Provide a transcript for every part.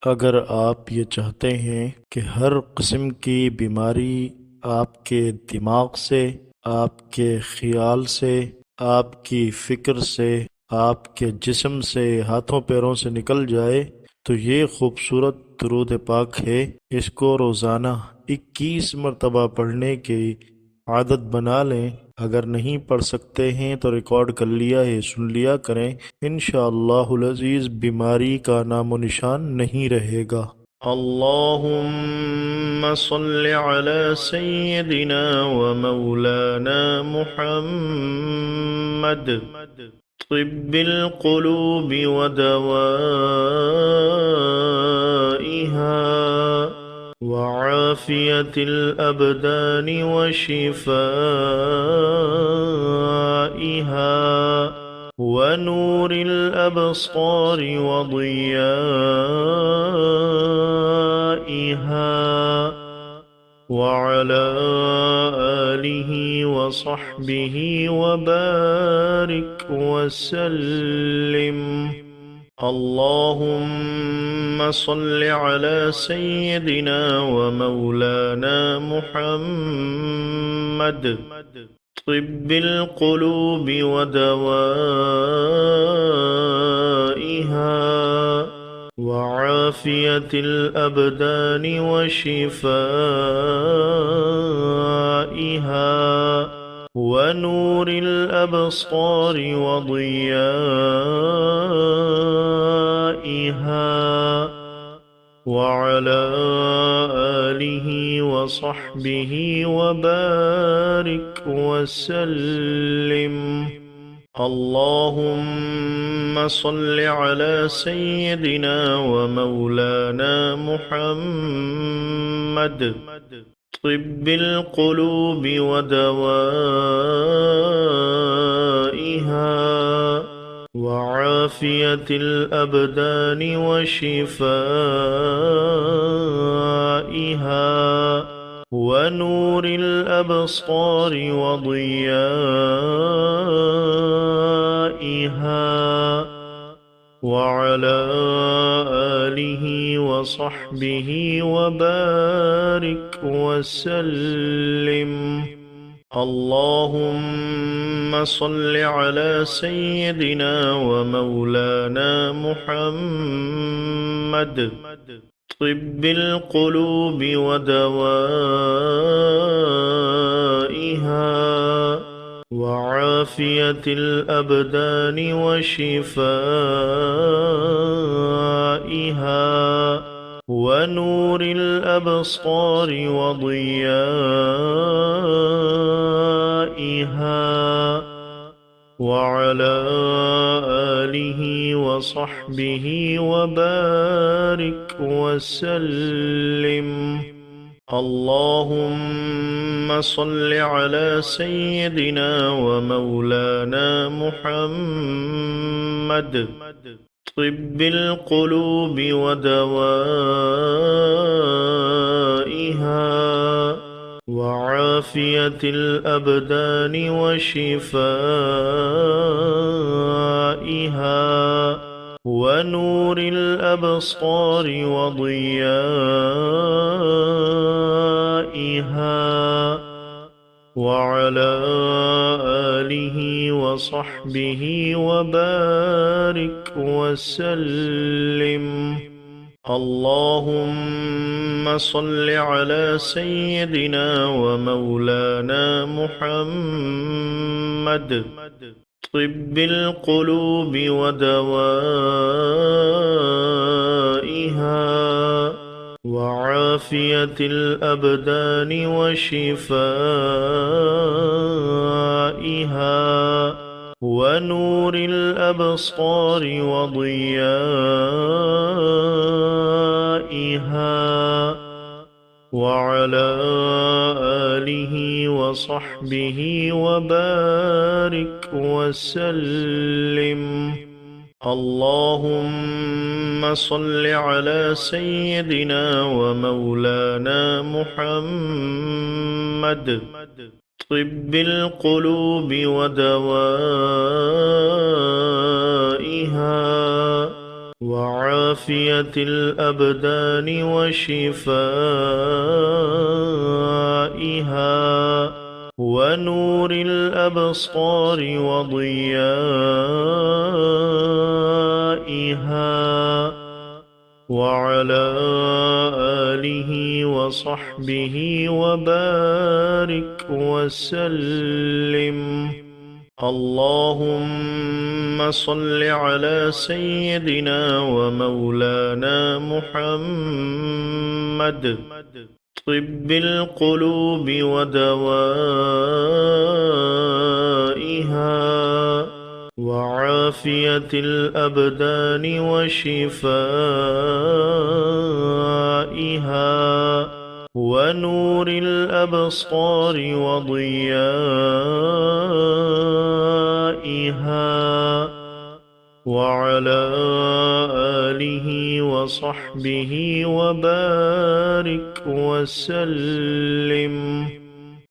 अगर आप ये चाहते हैं कि हर किस्म की बीमारी आपके दिमाग से, आपके ख्याल से, आपकी फ़िक्र से, आपके जिस्म से, हाथों पैरों से निकल जाए, तो ये खूबसूरत दुरूद पाक है। इसको रोज़ाना 21 मरतबा पढ़ने की आदत बना लें। अगर नहीं पढ़ सकते हैं तो रिकॉर्ड कर लिया है, सुन लिया करें। इंशाअल्लाहुल अज़ीज़ बीमारी का नामो निशान नहीं रहेगा। अल्लाहुम्मा सल्लि अला सय्यिदिना व मौलाना मुहम्मद तिब्बिल क़ुलूबि व दवाइहा وعافية الأبدان وشفائها ونور الأبصار وضيائها وعلى آله وصحبه وبارك وسلم. اللهم صل على سيدنا ومولانا محمد طب القلوب ودوائها وعافية الأبدان وشفائها ونور الأبصار وضيائها وعلى آله وصحبه وبارك وسلم. اللهم صل على سيدنا ومولانا محمد طب القلوب ودوائها وعافية الأبدان وشفائها ونور الأبصار وضيائها وعلى آله وصحبه وبارك وسلم. اللهم صل على سيدنا ومولانا محمد طب القلوب ودوائها وعافية الأبدان وشفائها ونور الأبصار وضيائها وعلى آله وصحبه وبارك وسلم. اللهم صل على سيدنا ومولانا محمد طب القلوب ودوائها وعافية الأبدان وشفائها ونور الأبصار وضيائها وعلى آله وصحبه وبارك وسلم. اللهم صل على سيدنا ومولانا محمد طب القلوب ودوائها وعافية الأبدان وشفائها ونور الأبصار وضيائها وعلى آله وصحبه وبارك وسلم. اللهم صل على سيدنا ومولانا محمد طب القلوب ودوائها وعافية الأبدان وشفائها ونور الأبصار وضيائها وعلى آله وصحبه وبارك وسلم. اللهم صل على سيدنا ومولانا محمد طب القلوب ودوائها وعافية الأبدان وشفائها ونور الأبصار وضيائها وعلى آله وصحبه وبارك وسلم.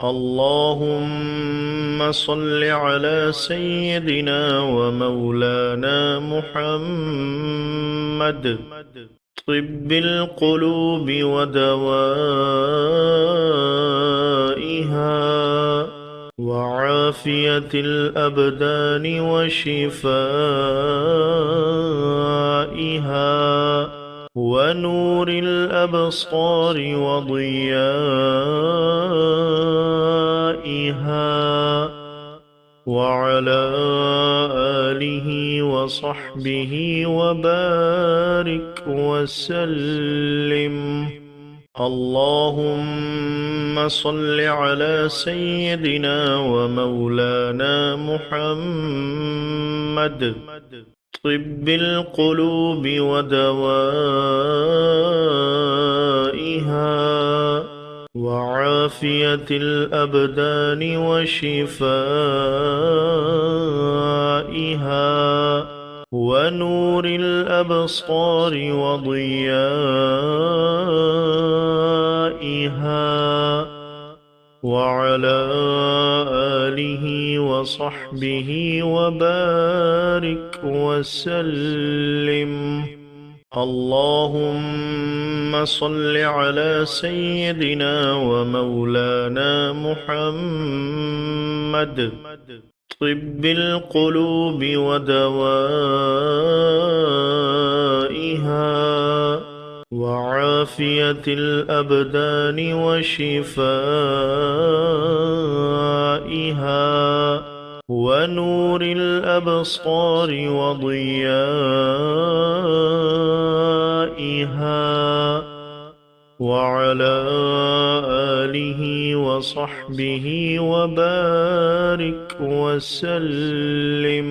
اللهم صل على سيدنا ومولانا محمد طب القلوب ودوائها وعافية الأبدان وشفائها ونور الأبصار وضيائها وعلى آله وصحبه وبارك وسلم. اللهم صل على سيدنا ومولانا محمد طب القلوب ودوائها وعافية الأبدان وشفائها ونور الأبصار وضيائها وعلى آله وصحبه وبارك وسلم. اللهم صل على سيدنا ومولانا محمد طب القلوب ودوائها وعافية الأبدان وشفائها ونور الأبصار وضيائها وعلى آله وصحبه وبارك وسلم.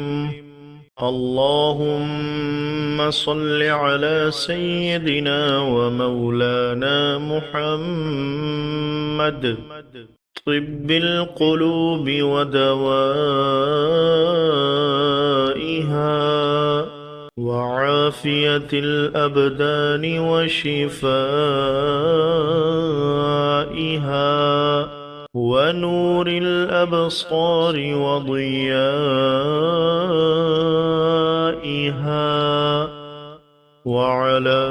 اللهم صل على سيدنا ومولانا محمد طب القلوب ودوائها وعافية الأبدان وشفائها ونور الأبصار وضيائها وعلى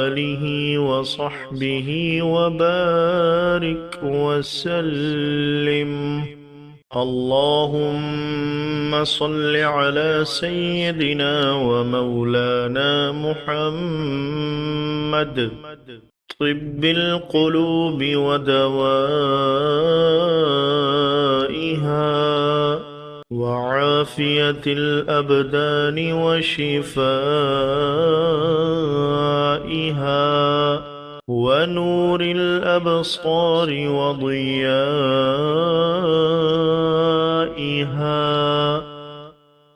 آله وصحبه وبارك وسلم. اللهم صل على سيدنا ومولانا محمد طب القلوب ودوائها وعافية الأبدان وشفائها ونور الأبصار وضيائها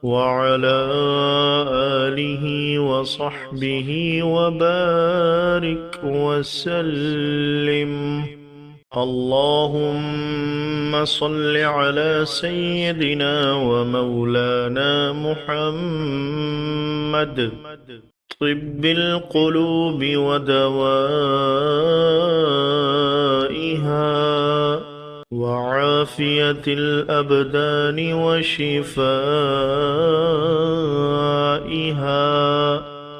وعلى آله وصحبه وبارك وسلم. اللهم صل على سيدنا ومولانا محمد طب القلوب ودوائها وعافية الأبدان وشفائها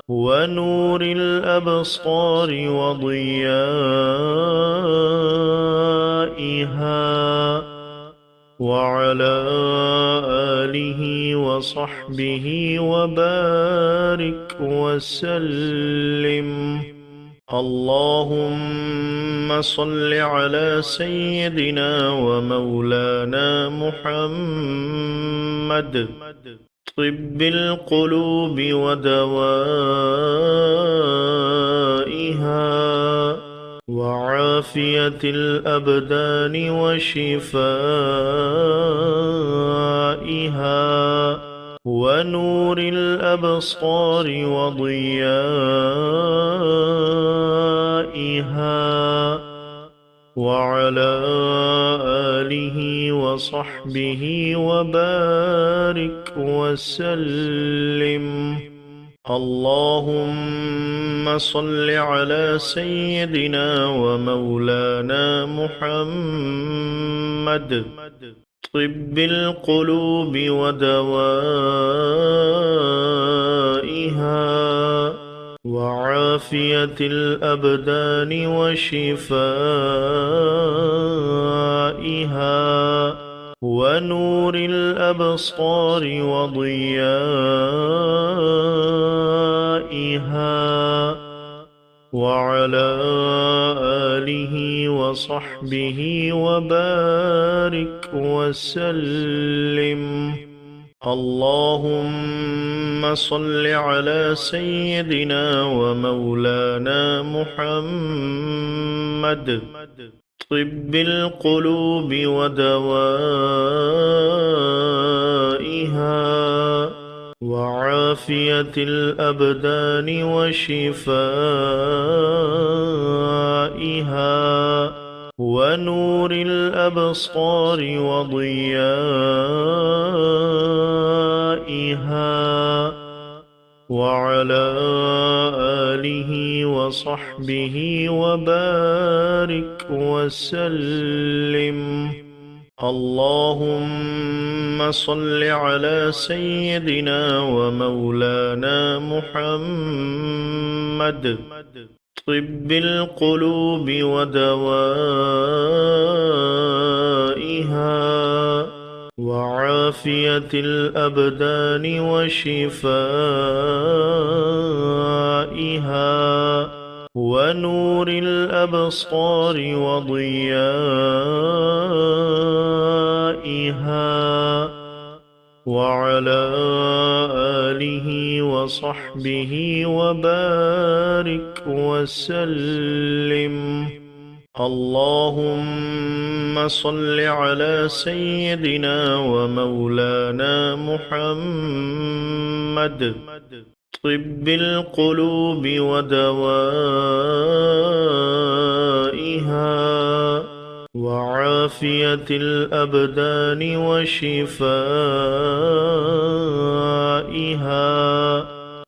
ونور الأبصار وضيائها وعلى آله وصحبه وبارك وسلم. اللهم صل على سيدنا ومولانا محمد طب القلوب ودوائها وعافية الأبدان وشفائها ونور الأبصار وضيائها وعلى آله وصحبه وبارك وسلم. اللهم صل على سيدنا ومولانا محمد طب القلوب ودوائها وعافية الأبدان وشفائها ونور الأبصار وضيائها وعلى آله وصحبه وبارك وسلم. اللهم صل على سيدنا ومولانا محمد طب القلوب ودوائها وعافية الأبدان وشفائها ونور الأبصار وضيائها وعلى آله وصحبه وبارك وسلم. اللهم صل على سيدنا ومولانا محمد طب القلوب ودوائها وعافية الأبدان وشفائها ونور الأبصار وضيائها وعلى آله وصحبه وبارك وسلم. اللهم صل على سيدنا ومولانا محمد طب القلوب ودوائها وعافية الأبدان وشفائها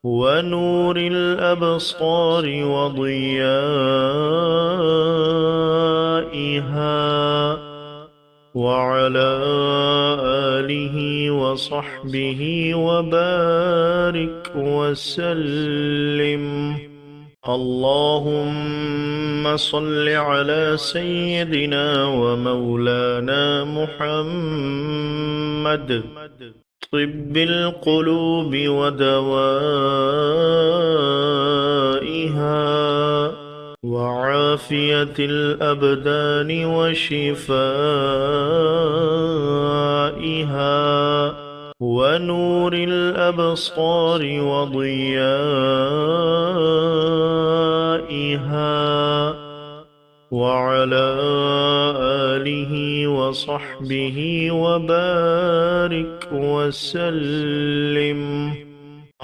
ونور الأبصار وضيائها وعلى آله وصحبه وبارك وسلم. اللهم صل على سيدنا ومولانا محمد طب القلوب ودوائها وعافية الأبدان وشفائها ونور الأبصار وضيائها وعلى آله وصحبه وبارك وسلم.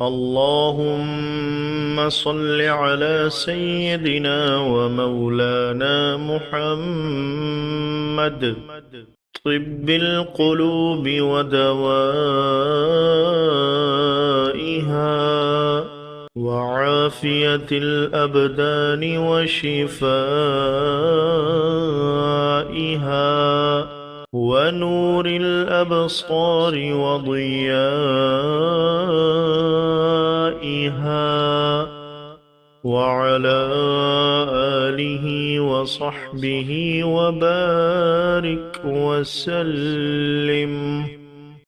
اللهم صل على سيدنا ومولانا محمد طب القلوب ودوائها وعافية الأبدان وشفائها ونور الأبصار وضيائها، وعلى آله وصحبه وبارك وسلم.